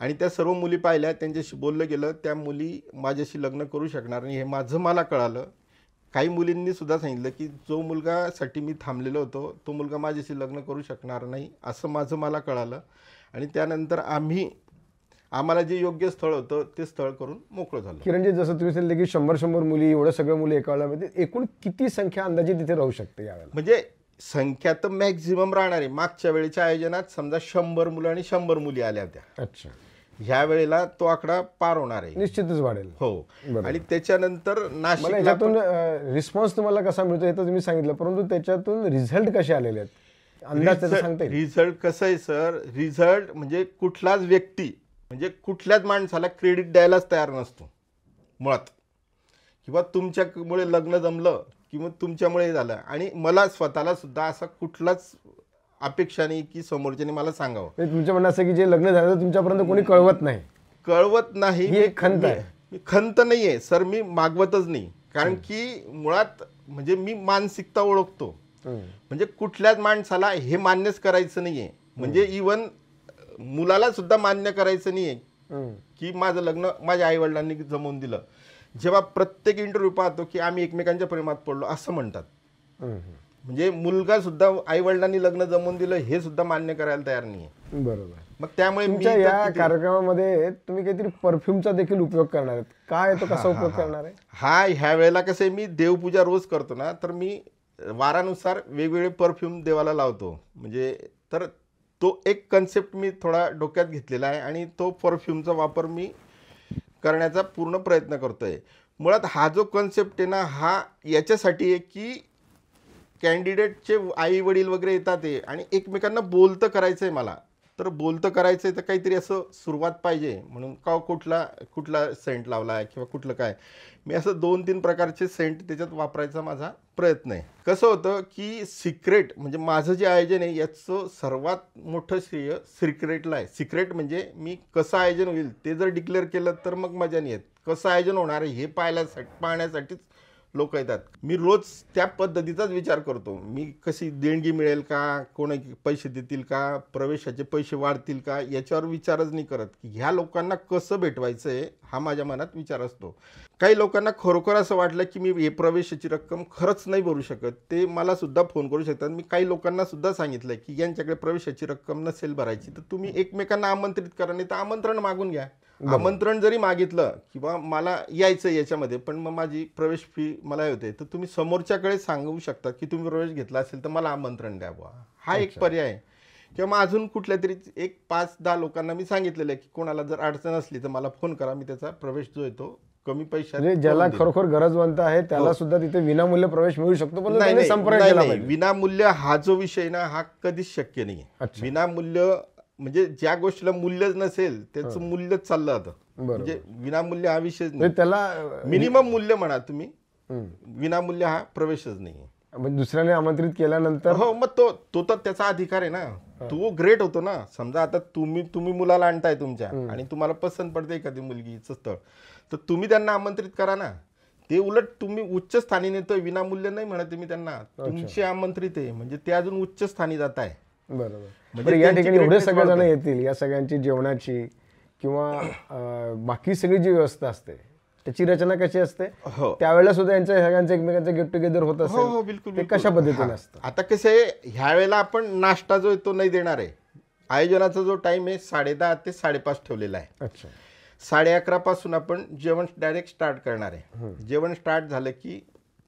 आणि त्या सर्व मुली पाहिल्या, त्यांच्याशी बोललं गेलं, त्या मुली माझ्याशी लग्न करू शकणार नाही हे माझं मला कळालं. काही मुलींनी सुद्धा सांगितलं की जो मुलगासाठी मी थांबलेलो होतो तो मुलगा माझ्याशी लग्न करू शकणार नाही असं माझं मला कळालं. आणि त्यानंतर आम्हाला जे योग्य स्थळ होतं ते स्थळ करून मोकळं झालं. किरणजी, जसं तुम्ही सांगितलं की 100 मुली, एवढं सगळं मुली एका वेळेला, एकूण किती संख्या अंदाजे तिथे राहू शकते यावेळेला? म्हणजे संख्या तर मॅक्झिमम राहणार आहे. मागच्या वेळेच्या आयोजनात समजा 100 मुलं आणि 100 मुली आल्या होत्या. अच्छा. ह्या वेळेला तो आकडा पार होणार आहे. निश्चितच वाढेल. हो. आणि त्याच्यानंतर मला याच्यातून रिस्पॉन्स तुम्हाला कसा मिळतो हे तर तुम्ही सांगितलं, परंतु त्याच्यातून रिझल्ट कसे आलेले आहेत, अंदाज त्याचा सांगता येईल? रिझल्ट कसं आहे सर, रिझल्ट म्हणजे कुठलाच व्यक्ती म्हणजे कुठल्याच माणसाला क्रेडिट द्यायलाच तयार नसतो मुळात. किंवा तुमच्यामुळे लग्न जमलं किंवा तुमच्यामुळे झालं. आणि मला स्वतःला सुद्धा असा कुठलाच अपेक्षा नाही की समोरच्याने मला सांगावं. तुमचं म्हणणं असं की जे लग्न झालं तुमच्यापर्यंत कोणी कळवत नाही, ही एक खंत आहे. मी खंत नाही आहे सर, मी मागवतच नाही. कारण की मुळात म्हणजे मी मानसिकता ओळखतो. म्हणजे कुठल्याच माणसाला हे मान्यच करायचं नाहीये. म्हणजे इवन मुलाला सुद्धा मान्य करायचं नाहीये की माझं लग्न माझ्या आई वडिलांनी जमवून दिलं. जेव्हा प्रत्येक इंटरव्ह्यू पाहतो की आम्ही एकमेकांच्या प्रेमात पडलो असं म्हणतात. म्हणजे मुलगा सुद्धा आई वडिलांनी लग्न जमवून दिलं हे सुद्धा मान्य करायला तयार नाहीये. बरोबर. मग त्यामुळे तुमच्या या कार्यक्रमामध्ये तुम्ही काहीतरी परफ्यूमचा देखील उपयोग करणार आहेत, काय तो कसा उपयोग करणार आहे? ह्या वेळेला कसं आहे, मी देवपूजा रोज करतो ना, तर मी वारानुसार वेगवेगळे परफ्यूम देवाला लावतो. म्हणजे तर तो एक कन्सेप्ट मी थोडा डोक्यात घेतलेला आहे आणि तो परफ्यूमचा वापर मी करण्याचा पूर्ण प्रयत्न करतोय. मुळात हा जो कन्सेप्ट आहे ना, हा याच्यासाठी आहे की कॅन्डिडेटचे आई वडील वगैरे येतात ते आणि एकमेकांना बोलतं करायचं आहे मला. तर बोलतं करायचं आहे तर काहीतरी असं सुरुवात पाहिजे म्हणून कुठला सेंट लावला आहे किंवा कुठलं काय, मी असं 2-3 प्रकारचे सेंट त्याच्यात वापरायचा माझा प्रयत्न आहे. कसं होतं की सिक्रेट म्हणजे माझं जे आयोजन आहे याचं सर्वात मोठं श्रेय सिक्रेटला आहे. सिक्रेट म्हणजे मी कसं आयोजन होईल ते जर डिक्लेअर केलं तर मग मजा नाही येत. कसं आयोजन होणार आहे हे पाहण्यासाठीच लोक येतात. मी रोज त्या पद्धतीचाच विचार करतो. मी कशी देणगी मिळेल का, कोणी पैसे देतील का, प्रवेशाचे पैसे वाढतील का, याच्यावर विचारच नाही करत की ह्या लोकांना कसं भेटवायचं आहे हा माझ्या मनात विचार असतो. काही लोकांना खरोखर असं वाटलं की मी हे प्रवेशाची रक्कम खरंच नाही भरू शकत, ते मला सुद्धा फोन करू शकतात. मी काही लोकांना सुद्धा सांगितलं की यांच्याकडे प्रवेशाची रक्कम नसेल भरायची तर तुम्ही एकमेकांना आमंत्रित करा, नाही तर आमंत्रण मागून घ्या. आमंत्रण जरी मागितलं किंवा मला यायचं याच्यामध्ये पण मग माझी प्रवेश फी मला होते, तर तुम्ही समोरच्याकडे सांगू शकता की तुम्ही प्रवेश घेतला असेल तर मला आमंत्रण द्यावं. हा एक पर्याय आहे. किंवा मग अजून कुठल्या तरी 5-10 लोकांना मी सांगितलेलं आहे की कोणाला जर अडचण असली तर मला फोन करा, मी त्याचा प्रवेश जो येतो कमी पैशात, ज्याला खरोखर गरजवंत आहे त्याला सुद्धा तिथे विनामूल्य प्रवेश मिळू शकतो. पण त्यांनी संपर्क केला पाहिजे. विनामूल्य हा जो विषय ना हा कधीच शक्य नाही. विनामूल्य म्हणजे ज्या गोष्टीला मूल्यच नसेल त्याचं मूल्यच चाललं जातं. म्हणजे विनामूल्य हा विषय नाही. त्याला मिनिमम मूल्य म्हणा तुम्ही, विनामूल्य हा प्रवेशच नाही. म्हणजे दुसऱ्याने आमंत्रित केल्यानंतर हो, मग तो तर त्याचा अधिकार आहे ना, तो ग्रेट होतो ना. समजा आता तुम्ही मुलाला आणताय तुमच्या आणि तुम्हाला पसंत पडते एखादी मुलगीचं स्थळ, तर तुम्ही त्यांना आमंत्रित करा ना. ते उलट तुम्ही उच्च स्थानी नेतोय, विनामूल्य नाही म्हणत तुम्ही त्यांना, तुमचे आमंत्रित आहे म्हणजे ते अजून उच्च स्थानी जात आहे. बरोबर. म्हणजे या ठिकाणी एवढे सगळेजण येतील, या सगळ्यांची जेवणाची किंवा बाकी सगळी जी व्यवस्था असते त्याची रचना कशी असते, त्यावेळेला सुद्धा यांच्या सगळ्यांचं एकमेकांचं गेट टुगेदर होत असेल, बिलकुल. ते कशा पद्धतीने असतं? आता कसं आहे, ह्या वेळेला आपण नाश्ता जो आहे तो नाही देणार आहे. आयोजनाचा जो टाइम आहे 10:30 ते 5:30 ठेवलेला आहे. अच्छा. 11:30 पासून आपण जेवण डायरेक्ट स्टार्ट करणार आहे. जेवण स्टार्ट झालं की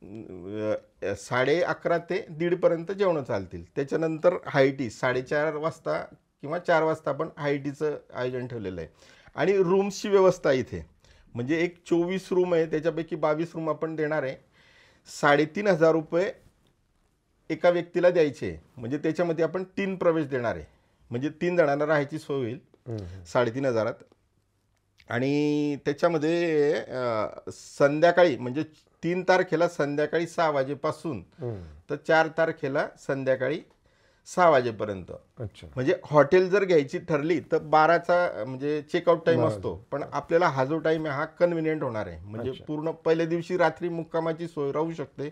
11:30 ते 1:30 पर्यंत जेवणं चालतील. त्याच्यानंतर हाय टी 4:30 वाजता किंवा 4 वाजता आपण हाय टीचं आयोजन ठेवलेलं आहे. आणि रूम्सची व्यवस्था इथे म्हणजे एक 24 रूम आहे, त्याच्यापैकी 22 रूम आपण देणार आहे. 3,500 रुपये एका व्यक्तीला द्यायचे, म्हणजे त्याच्यामध्ये आपण 3 प्रवेश देणार आहे, म्हणजे 3 जणांना राहायची सोय होईल 3,500त. आणि त्याच्यामध्ये संध्याकाळी म्हणजे 3 तारखेला संध्याकाळी 6 वाजेपासून तर 4 तारखेला संध्याकाळी 6 वाजेपर्यंत. अच्छा. म्हणजे हॉटेल जर घ्यायची ठरली तर 12चा म्हणजे चेकआउट टाईम असतो, पण आपल्याला हा जो टाईम आहे हा कन्व्हिनियंट होणार आहे. म्हणजे पूर्ण पहिल्या दिवशी रात्री मुक्कामाची सोय राहू शकते.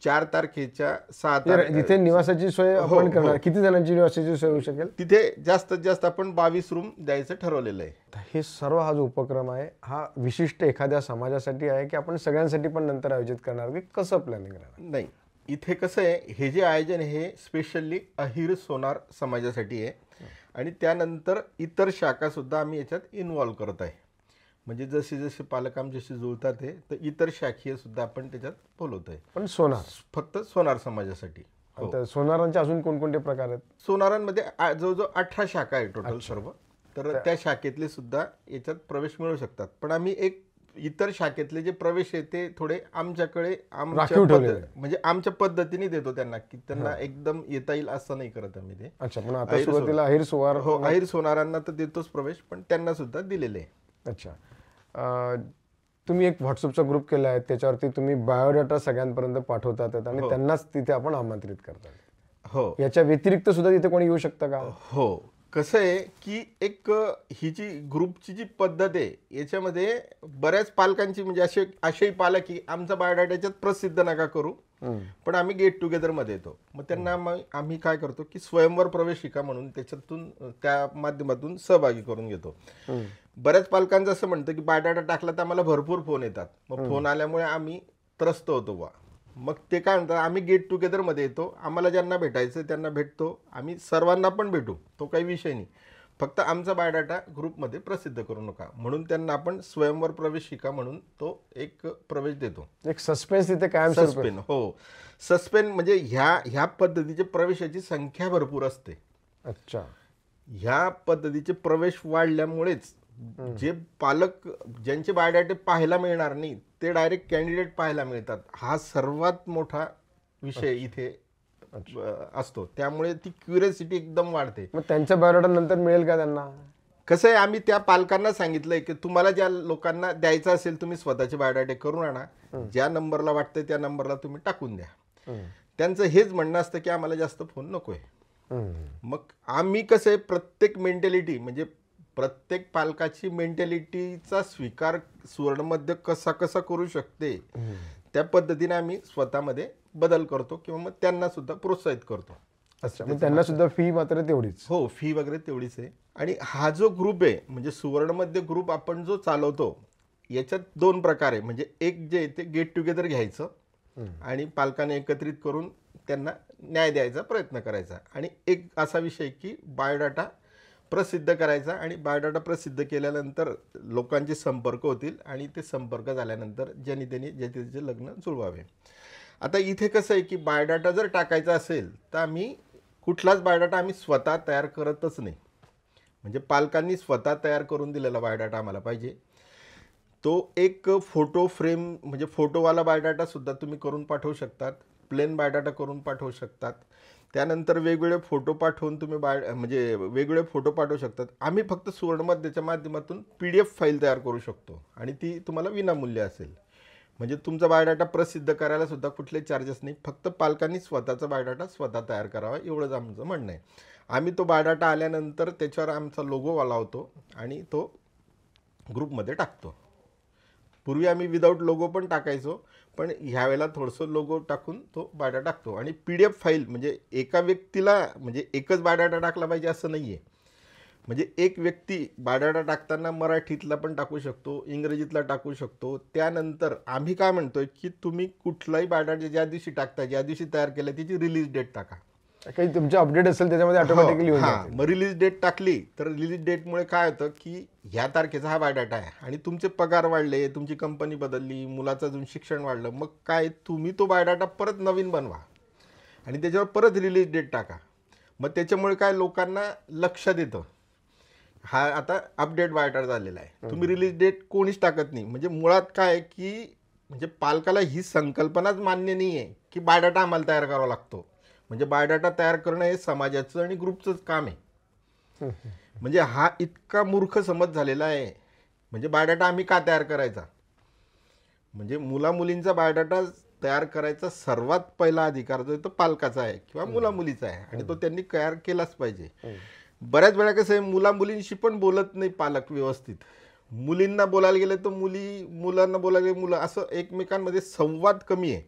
4 तारखेच्या 6 जिथे निवासाची सोय आपण करणार, किती जणांची निवासाची सोय होऊ शकेल? तिथे जास्तीत जास्त आपण 22 रूम द्यायचं ठरवलेलं आहे. हे सर्व हा जो उपक्रम आहे हा विशिष्ट एखाद्या समाजासाठी आहे की आपण सगळ्यांसाठी पण नंतर आयोजित करणार, की कसं प्लॅनिंग राहणार? नाही, इथे कसं आहे, हे जे आयोजन आहे हे स्पेशली अहिर सोनार समाजासाठी आहे. आणि त्यानंतर इतर शाखासुद्धा आम्ही याच्यात इन्व्हॉल्व करत आहे. म्हणजे जसे जसे पालक आमच्याशी जुळतात आहे तर इतर शाखीय सुद्धा आपण त्याच्यात बोलवत आहे. पण सोनार फक्त सोनार समाजासाठी. आता सोनारांचे अजून कोणकोणते प्रकार आहेत? सोनारांमध्ये जवळजवळ 18 शाखा आहे टोटल सर्व. तर त्या शाखेतले सुद्धा याच्यात प्रवेश मिळू शकतात. पण आम्ही एक इतर शाखेतले जे प्रवेश आहे ते थोडे आमच्याकडे म्हणजे आमच्या पद्धतीने देतो त्यांना, की त्यांना एकदम येता येईल असं नाही करत आम्ही ते. अच्छा. पण आता सुरुवातीला अहिर सोनार, हो, अहिर सोनारांना तर देतोच प्रवेश, पण त्यांना सुद्धा दिलेले आहे. अच्छा. तुम्ही एक व्हॉट्सअपचा ग्रुप केला आहे, त्याच्यावरती तुम्ही बायोडाटा सगळ्यांपर्यंत पाठवतात आणि त्यांनाच तिथे आपण आमंत्रित करतात. हो. याच्या व्यतिरिक्त सुद्धा तिथे कोणी येऊ शकतं का? हो. कसं आहे की एक ही जी ग्रुपची जी पद्धत आहे याच्यामध्ये बऱ्याच पालकांची म्हणजे असेही पालक की आमचा बायोडाटा याच्यात प्रसिद्ध नका करू, पण आम्ही गेट टुगेदर मध्ये येतो. मग त्यांना आम्ही काय करतो की स्वयंवर प्रवेशिका म्हणून त्याच्यातून त्या माध्यमातून सहभागी करून घेतो. बऱ्याच पालकांचं असं म्हणतं की बायोडाटा टाकला तर आम्हाला भरपूर फोन येतात. मग फोन आल्यामुळे आम्ही त्रस्त होतो बा. मग ते काय म्हणतात, आम्ही गेट टुगेदर मध्ये येतो, आम्हाला ज्यांना भेटायचं त्यांना भेटतो, आम्ही सर्वांना पण भेटू, तो काही विषय नाही, फक्त आमचा बायोडाटा ग्रुपमध्ये प्रसिद्ध करू नका. म्हणून त्यांना आपण स्वयंवर प्रवेशिका म्हणून तो एक प्रवेश देतो. एक सस्पेन्स तिथे कायम. सस्पेन्स. हो, सस्पेन्स म्हणजे ह्या पद्धतीचे प्रवेशाची संख्या भरपूर असते. अच्छा. ह्या पद्धतीचे प्रवेश वाढल्यामुळेच जे पालक ज्यांचे बायोडाटे पाहायला मिळणार नाही ते डायरेक्ट कॅन्डिडेट पाहायला मिळतात. हा सर्वात मोठा विषय इथे असतो. त्यामुळे ती क्युरियोसिटी एकदम वाढते. मग त्यांच्या बायोडाटा नंतर मिळेल का त्यांना? कसं आहे, आम्ही त्या पालकांना सांगितलंय की तुम्हाला ज्या लोकांना द्यायचं असेल तुम्ही स्वतःचे बायोडाटे करून आणा, ज्या नंबरला वाटतं त्या नंबरला तुम्ही टाकून द्या. त्यांचं हेच म्हणणं असतं की आम्हाला जास्त फोन नकोय. मग आम्ही कसं आहे, प्रत्येक मेंटॅलिटी म्हणजे प्रत्येक पालकाची मेंटॅलिटीचा स्वीकार सुवर्णमध्ये कसा कसा करू शकते त्या पद्धतीने आम्ही स्वतःमध्ये बदल करतो किंवा मग त्यांना सुद्धा प्रोत्साहित करतो. अच्छा. मग त्यांना सुद्धा फी मात्र तेवढीच? हो, फी वगैरे तेवढीच आहे. आणि हा जो ग्रुप आहे म्हणजे सुवर्णमध्ये ग्रुप आपण जो चालवतो याच्यात 2 प्रकार आहे. म्हणजे एक जे ते गेट टुगेदर घ्यायचं आणि पालकांना एकत्रित करून त्यांना न्याय द्यायचा प्रयत्न करायचा, आणि एक असा विषय की बायोडाटा प्रसिद्ध करायचा. आणि बायोडाटा प्रसिद्ध केल्यानंतर लोकांचे संपर्क होतील आणि ते संपर्क झाल्यानंतर ज्यांनी ज्याचे लग्न जुळवावे. आता इथे कसं आहे की बायोडाटा जर टाकायचा असेल तर आम्ही कुठलाच बायोडाटा आम्ही स्वतः तयार करतच नाही. म्हणजे पालकांनी स्वतः तयार करून दिलेला बायोडाटा आम्हाला पाहिजे. तो एक फोटो फ्रेम म्हणजे फोटोवाला बायोडाटा सुद्धा तुम्ही करून पाठवू शकतात, प्लेन बायोडाटा करून पाठवू शकतात. त्यानंतर वेगवेगळे फोटो पाठवून तुम्ही म्हणजे वेगवेगळे फोटो पाठवू शकतात. आम्ही फक्त सुवर्णमध्येच्या माध्यमातून PDF फाईल तयार करू शकतो आणि ती तुम्हाला विनामूल्य असेल. म्हणजे तुमचा बायोडाटा प्रसिद्ध करायला सुद्धा कुठले चार्जेस नाही, फक्त पालकांनी स्वतःचा बायोडाटा स्वतः तयार करावा एवढंच आमचं म्हणणं आहे. आम्ही तो बायोडाटा आल्यानंतर त्याच्यावर आमचा लोगो लावतो आणि तो ग्रुपमध्ये टाकतो. पूर्वी आम्ही विदाऊट लोगो पण टाकायचो, पण ह्यावेळेला थोडंसं लोगो टाकून तो बायोडाटा टाकतो. आणि PDF फाईल म्हणजे एका व्यक्तीला म्हणजे एकच बायोडाटा टाकला पाहिजे असं नाही आहे. म्हणजे एक व्यक्ती बायोडाटा टाकताना मराठीतला पण टाकू शकतो, इंग्रजीतला टाकू शकतो. त्यानंतर आम्ही काय म्हणतोय की तुम्ही कुठलाही बायोडाटा ज्या दिवशी टाकता, ज्या दिवशी तयार केला त्याची रिलीज डेट टाका. काही तुमचे अपडेट असेल त्याच्यामध्ये ऑटोमॅटिकली होईल. हां, मग रिलीज डेट टाकली तर रिलीज डेटमुळे काय होतं की ह्या तारखेचा हा बायोडाटा आहे आणि तुमचे पगार वाढले, तुमची कंपनी बदलली, मुलाचं अजून शिक्षण वाढलं, मग काय तुम्ही तो बायोडाटा परत नवीन बनवा आणि त्याच्यावर परत रिलीज डेट टाका. मग त्याच्यामुळे काय लोकांना लक्षात येतं हा आता अपडेट बायोडाटा झालेला आहे. तुम्ही रिलीज डेट कोणीच टाकत नाही. म्हणजे मुळात काय की म्हणजे पालकाला ही संकल्पनाच मान्य नाही आहे की बायोडाटा आम्हाला तयार करावा लागतो. म्हणजे बायोडाटा तयार करणं हे समाजाचं आणि ग्रुपचंच काम आहे. म्हणजे हा इतका मूर्ख समज झालेला आहे. म्हणजे बायोडाटा आम्ही का तयार करायचा? म्हणजे मुलींचा बायोडाटा तयार करायचा सर्वात पहिला अधिकार जो आहे तो पालकाचा आहे किंवा मुलीचा आहे आणि तो त्यांनी तयार केलाच पाहिजे. बऱ्याच वेळा कसं आहे मुलींशी पण बोलत नाही पालक व्यवस्थित. मुलींना बोलायला गेलं तर मुलांना बोलायला गेलं मुलं, असं एकमेकांमध्ये संवाद कमी आहे.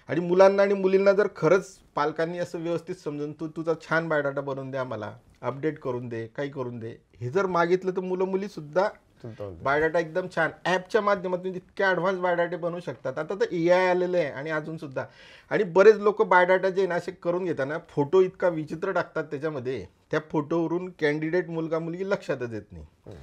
आणि मुलांना आणि मुलींना जर खरंच पालकांनी असं व्यवस्थित समजून तुझा छान बायोडाटा बनवून दे, आम्हाला अपडेट करून दे, काही करून दे, हे जर मागितलं तर मुलीसुद्धा बायोडाटा एकदम छान ॲपच्या माध्यमातून इतके ॲडव्हान्स बायोडाटे बनवू शकतात. आता तर AI आलेलं आहे आणि अजूनसुद्धा. आणि बरेच लोक बायोडाटा जे ना असे करून घेताना फोटो इतका विचित्र टाकतात त्याच्यामध्ये, त्या फोटोवरून कॅन्डिडेट मुलगा मुलगी लक्षातच येत नाही.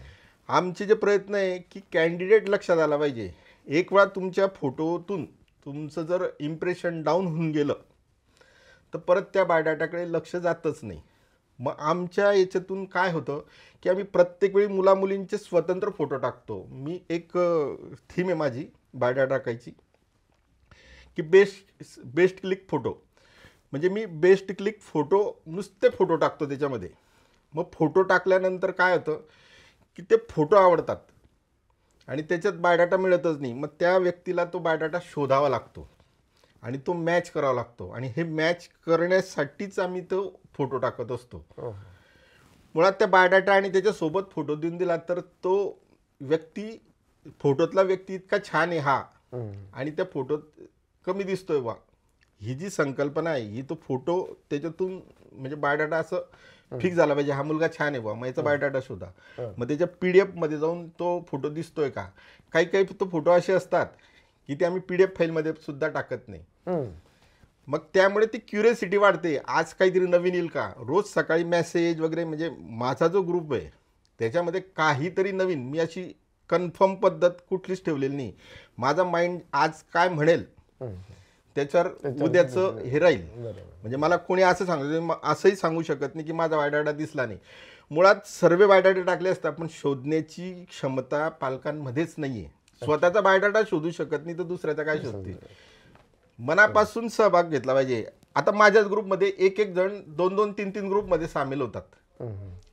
आमचे जे प्रयत्न आहे की कॅन्डिडेट लक्षात आला पाहिजे. एक वेळा तुमच्या फोटोतून तुमचं जर इम्प्रेशन डाऊन होऊन गेलं तर परत त्या बायोडाटाकडे लक्ष जातच नाही. मग आमच्या याच्यातून काय होतं की आम्ही प्रत्येक वेळी मुलींचे स्वतंत्र फोटो टाकतो. मी एक थीम आहे माझी बायोडाटा टाकायची की बेस्ट क्लिक फोटो. म्हणजे मी बेस्ट क्लिक फोटो नुसते फोटो टाकतो त्याच्यामध्ये. मग फोटो टाकल्यानंतर काय होतं की ते फोटो आवडतात आणि त्याच्यात बायोडाटा मिळतच नाही. मग त्या व्यक्तीला तो बायोडाटा शोधावा लागतो आणि तो मॅच करावा लागतो आणि हे मॅच करण्यासाठीच आम्ही तो फोटो टाकत असतो. मुळात त्या बायोडाटा आणि त्याच्यासोबत फोटो देऊन दिला तर तो व्यक्ती, फोटोतला व्यक्ती इतका छान आहे हा आणि त्या फोटोत कमी दिसतोय बा, ही जी संकल्पना आहे ही तो फोटो त्याच्यातून म्हणजे बायोडाटा असं फिक्स झाला पाहिजे. हा मुलगा छान आहे बा, मग याचा बायोडाटा शोधा. मग त्याच्या PDF मध्ये जाऊन तो फोटो दिसतोय का. काही तो फोटो असे असतात की ते आम्ही PDF फाईलमध्ये सुद्धा टाकत नाही. मग त्यामुळे ती क्युरियोसिटी वाढते, आज काहीतरी नवीन येईल का. रोज सकाळी मेसेज वगैरे, म्हणजे माझा जो ग्रुप आहे त्याच्यामध्ये काहीतरी नवीन, मी अशी कन्फर्म पद्धत कुठलीच ठेवलेली नाही. माझा माइंड आज काय म्हणेल त्याच्यावर उद्याचं हे राहील. म्हणजे मला कोणी असं असंही सांगू शकत नाही की माझा बायोडाटा दिसला नाही. मुळात सर्व बायोडाटे टाकले असतात पण शोधण्याची क्षमता पालकांमध्येच नाही आहे. स्वतःचा बायोडाटा शोधू शकत नाही तर दुसऱ्याचा काय शोधतील. मनापासून सहभाग घेतला पाहिजे. आता माझ्याच ग्रुपमध्ये एक जण 2-2, 3-3 ग्रुपमध्ये सामील होतात.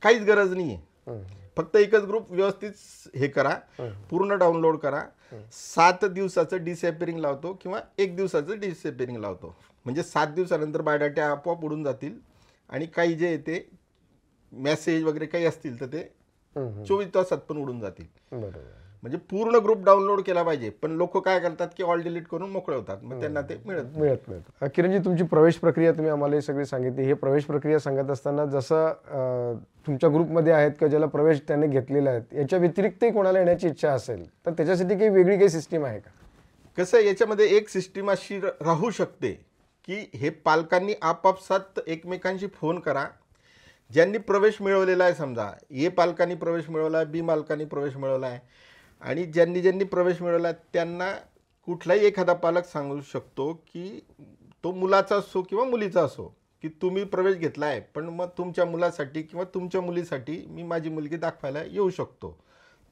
काहीच गरज नाही आहे. फक्त एकच ग्रुप व्यवस्थित हे करा, पूर्ण डाउनलोड करा. 7 दिवसाचं डिसअपिअरिंग लावतो किंवा 1 दिवसाचं डिसअपिअरिंग लावतो. म्हणजे 7 दिवसानंतर बायोडाटे आपोआप उडून जातील आणि काही जे ते मेसेज वगैरे काही असतील तर ते 24 तासात पण उडून जातील. म्हणजे पूर्ण ग्रुप डाउनलोड केला पाहिजे. पण लोक काय करतात की ऑल डिलीट करून मोकळे होतात, मग त्यांना ते मिळत. किरणजी, तुमची प्रवेश प्रक्रिया तुम्ही आम्हाला हे सगळी सांगितली. हे प्रवेश प्रक्रिया सांगत असताना जसं तुमच्या ग्रुपमध्ये आहेत किंवा ज्याला प्रवेश त्याने घेतलेला आहे, याच्या व्यतिरिक्तही कोणाला येण्याची इच्छा असेल तर त्याच्यासाठी काही वेगळी काही सिस्टीम आहे का? कसं याच्यामध्ये एक सिस्टीम अशी राहू शकते की हे पालकांनी आपापसात एकमेकांशी फोन करा. ज्यांनी प्रवेश मिळवलेला आहे, समजा ए पालकांनी प्रवेश मिळवला आहे, बी पालकांनी प्रवेश मिळवला आहे, आणि ज्यांनी प्रवेश मिळवला त्यांना कुठलाही एखादा पालक सांगू शकतो की तो मुलाचा असो किंवा मुलीचा असो की तुम्ही प्रवेश घेतला आहे, पण मग तुमच्या मुलासाठी किंवा तुमच्या मुलीसाठी मी माझी मुलगी दाखवायला येऊ शकतो,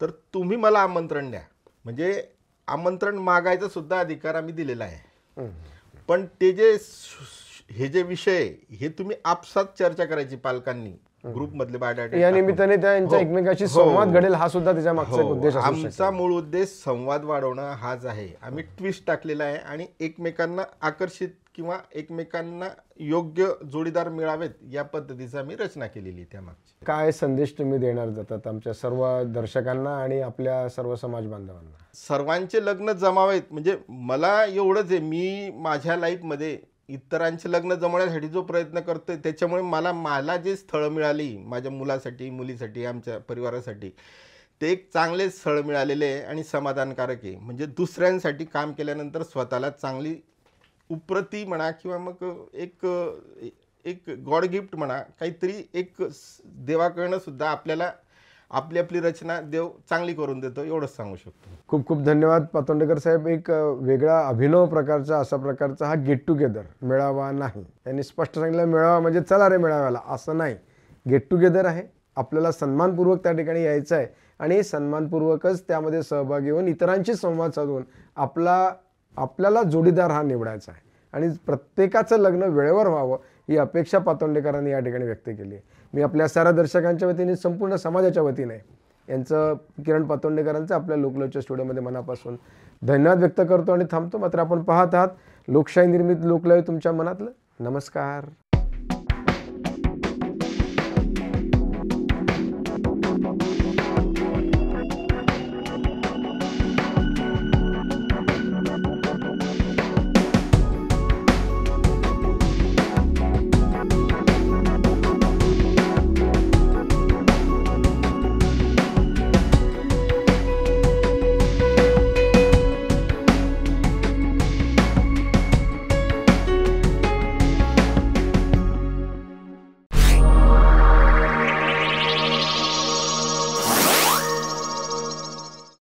तर तुम्ही मला आमंत्रण द्या. म्हणजे आमंत्रण मागायचा सुद्धा अधिकार आम्ही दिलेला आहे. पण ते जे विषय हे तुम्ही आपसात चर्चा करायची पालकांनी ग्रुपमधले बायोडाटे. या निमित्ताने त्यांच्या एकमेकांशी संवाद घडेल, हा सुद्धा त्याच्या मागचा एक उद्देश असू शकतो. आमचा मूळ उद्देश संवाद वाढवणं हाच आहे. आम्ही ट्विस्ट टाकलेला आहे आणि एकमेकांना आकर्षित किंवा एकमेकांना योग्य जोडीदार मिळावेत या पद्धतीची आम्ही रचना केलेली आहे. त्यामागची काय संदेश तुम्ही देणार जातात आमच्या सर्व दर्शकांना आणि आपल्या सर्व समाज बांधवांना? सर्वांचे लग्न जमावेत. म्हणजे मला एवढंच आहे, मी माझ्या लाईफमध्ये इतरांचे लग्न जमवण्यासाठी जो प्रयत्न करतोय त्याच्यामुळे मला जे स्थळं मिळाली माझ्या मुलासाठी, मुलीसाठी, आमच्या परिवारासाठी, ते एक चांगले स्थळ मिळालेले आहे आणि समाधानकारक आहे. म्हणजे दुसऱ्यांसाठी काम केल्यानंतर स्वतःला चांगली उप्रती म्हणा किंवा मग एक एक गॉड गिफ्ट म्हणा, काहीतरी एक देवाकडनं सुद्धा आपल्याला आपली आपली रचना देव चांगली करून देतो, एवढंच सांगू शकतो. खूप खूप धन्यवाद पातोंडेकर साहेब. एक वेगळा अभिनव प्रकारचा असा प्रकारचा हा गेट टुगेदर मेळावा नाही. त्यांनी स्पष्ट सांगितलं मेळावा म्हणजे चला रे मेळाव्याला, असं नाही. गेट टुगेदर आहे. आपल्याला सन्मानपूर्वक त्या ठिकाणी यायचं आहे आणि सन्मानपूर्वकच त्यामध्ये सहभागी होऊन इतरांशी संवाद साधून आपल्याला जोडीदार हा निवडायचा आहे आणि प्रत्येकाचं लग्न वेळेवर व्हावं ही अपेक्षा पातोंडेकरांनी या ठिकाणी व्यक्त केली आहे. मी आपल्या साऱ्या दर्शकांच्या वतीने, संपूर्ण समाजाच्या वतीने यांचं, किरण पातोंडेकरांचं आपल्या लोकलयच्या स्टुडिओमध्ये मनापासून धन्यवाद व्यक्त करतो आणि थांबतो. मात्र आपण पाहत आहात लोकशाही निर्मित लोकलय तुमच्या मनातलं. नमस्कार.